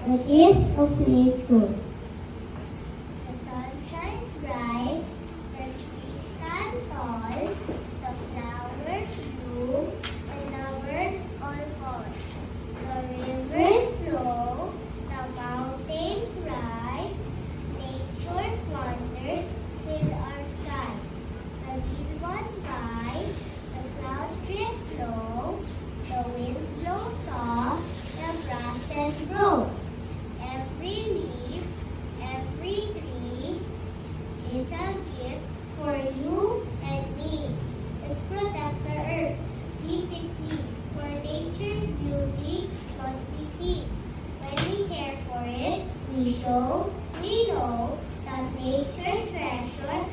the gift of nature. The sun shines bright, the trees stand tall, the flowers bloom, and the birds all call. The rivers flow, the mountains rise, nature's wonders fill our skies. The bees buzz by, the clouds drift slow, the winds blow soft, the grasses grow. Every leaf, every tree is a gift for you and me. Let's protect the earth, keep it clean, for nature's beauty must be seen. When we care for it, we show, we know that nature's treasure